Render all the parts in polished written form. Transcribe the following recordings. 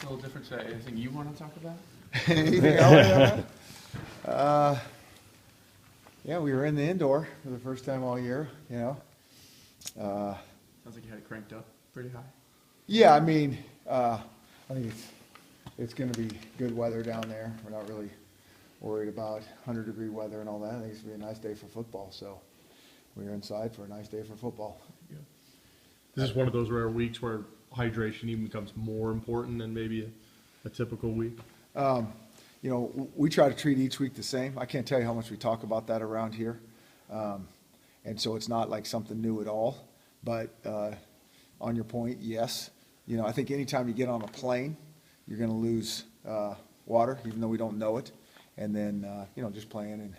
a little different today. Anything you want to talk about? Anything else? Yeah, we were in the indoor for the first time all year, you know. Sounds like you had it cranked up pretty high. Yeah, I mean, I think it's going to be good weather down there. We're not really worried about 100-degree weather and all that. I think it's going to be a nice day for football, so we're inside for a nice day for football. Yeah. This is one of those rare weeks where hydration even becomes more important than maybe a typical week. You know, we try to treat each week the same. I can't tell you how much we talk about that around here. And so it's not like something new at all. But on your point, yes. You know, I think anytime you get on a plane, you're going to lose water, even though we don't know it. And then, you know, just playing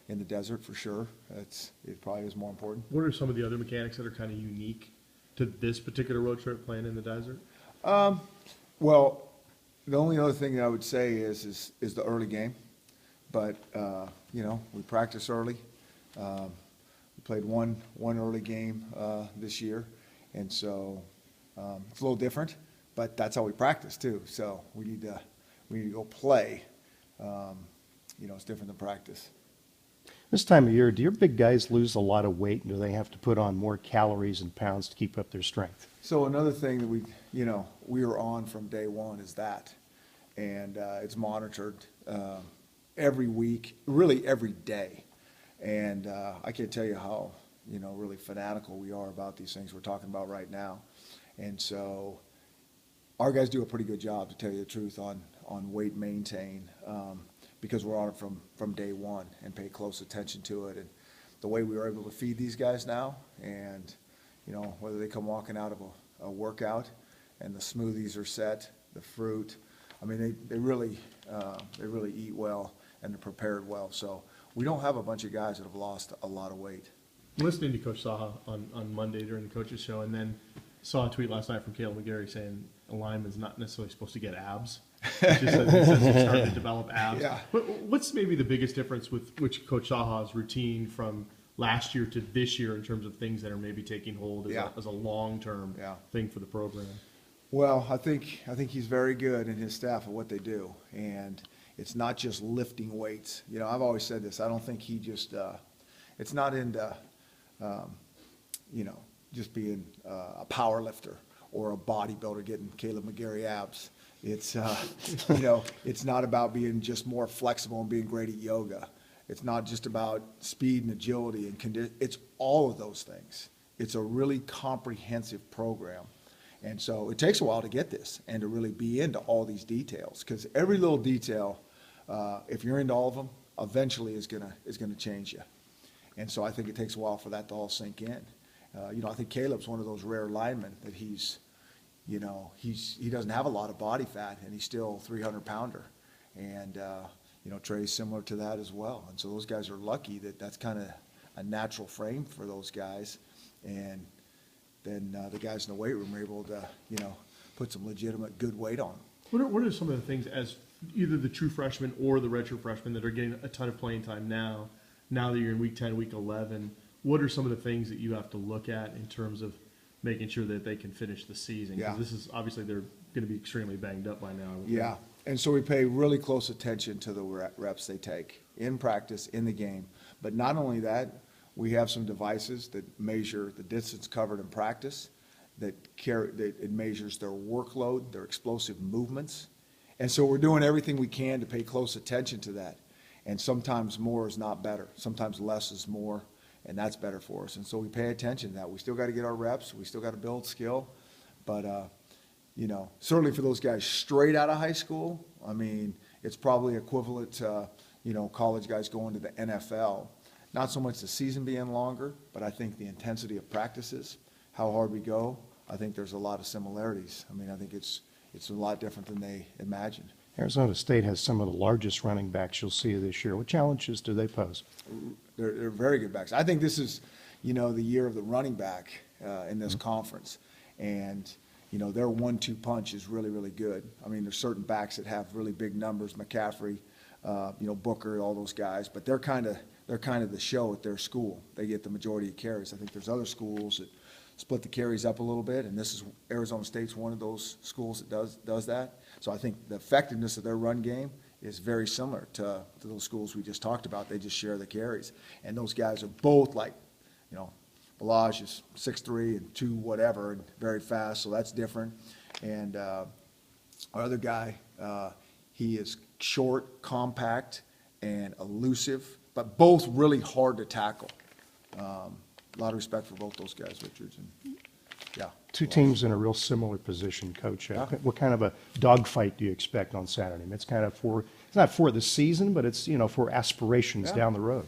in the desert for sure, it probably is more important. What are some of the other mechanics that are kind of unique to this particular road trip playing in the desert? Well, the only other thing that I would say is the early game. But, you know, we practice early. We played one early game this year. And so it's a little different, but that's how we practice too. So we need to go play. You know, it's different than practice. This time of year, do your big guys lose a lot of weight, and do they have to put on more calories and pounds to keep up their strength? So another thing that we were on from day one is that, and it's monitored every week, really every day. And I can't tell you how, you know, really fanatical we are about these things we're talking about right now. And so our guys do a pretty good job, to tell you the truth, on weight maintain, because we're on it from day one and pay close attention to it. And the way we were able to feed these guys now, and, you know, whether they come walking out of a workout and the smoothies are set, the fruit, I mean, they really eat well and they're prepared well. So we don't have a bunch of guys that have lost a lot of weight. I'm listening to Coach Saha on Monday during the coaches show, and then saw a tweet last night from Caleb McGarry saying a lineman's not necessarily supposed to get abs. He says he's starting to develop abs. Yeah. What's maybe the biggest difference with which Coach Saha's routine from last year to this year in terms of things that are maybe taking hold as a long-term thing for the program? Well, I think he's very good and his staff at what they do, and it's not just lifting weights. You know, I've always said this. I don't think he just it's not into you know, just being a power lifter or a bodybuilder getting Caleb McGarry abs. It's you know, it's not about being just more flexible and being great at yoga. It's not just about speed and agility and condition. It's all of those things. It's a really comprehensive program. And so it takes a while to get this and to really be into all these details, because every little detail, if you're into all of them, eventually is gonna change you. And so I think it takes a while for that to all sink in. You know, I think Caleb's one of those rare linemen that he doesn't have a lot of body fat, and he's still a 300-pounder. And you know, Trey's similar to that as well. And so those guys are lucky that that's kind of a natural frame for those guys. And then the guys in the weight room are able to, you know, put some legitimate good weight on them. What are some of the things, as either the true freshmen or the redshirt freshmen, that are getting a ton of playing time now that you're in week 10, week 11, what are some of the things that you have to look at in terms of making sure that they can finish the season? Yeah. Because this is obviously they're going to be extremely banged up by now. Yeah, and so we pay really close attention to the reps they take in practice, in the game. But not only that, we have some devices that measure the distance covered in practice, that it measures their workload, their explosive movements. And so we're doing everything we can to pay close attention to that. And sometimes more is not better. Sometimes less is more, and that's better for us. And so we pay attention to that. We still got to get our reps. We still got to build skill. But, you know, certainly for those guys straight out of high school, I mean, it's probably equivalent to, you know, college guys going to the NFL. Not so much the season being longer, but I think the intensity of practices, how hard we go, I think there's a lot of similarities. I mean, I think it's a lot different than they imagined. Arizona State has some of the largest running backs you'll see this year. What challenges do they pose? They're very good backs. I think this is, you know, the year of the running back in this conference. And, you know, their 1-2 punch is really, really good. I mean, there's certain backs that have really big numbers, McCaffrey, you know, Booker, all those guys, but they're kind of the show at their school. They get the majority of carries. I think there's other schools that split the carries up a little bit, and this is, Arizona State's one of those schools that does that. So I think the effectiveness of their run game is very similar to those schools we just talked about. They just share the carries. And those guys are both like, you know, Balaj is 6'3" and 2 whatever, and very fast, so that's different. And our other guy, he is short, compact, and elusive, but both really hard to tackle. A lot of respect for both those guys, Richards, and yeah. Two teams in a real similar position, Coach. Yeah. What kind of a dogfight do you expect on Saturday? It's kind of it's not for the season, but it's, you know, for aspirations Yeah. down the road.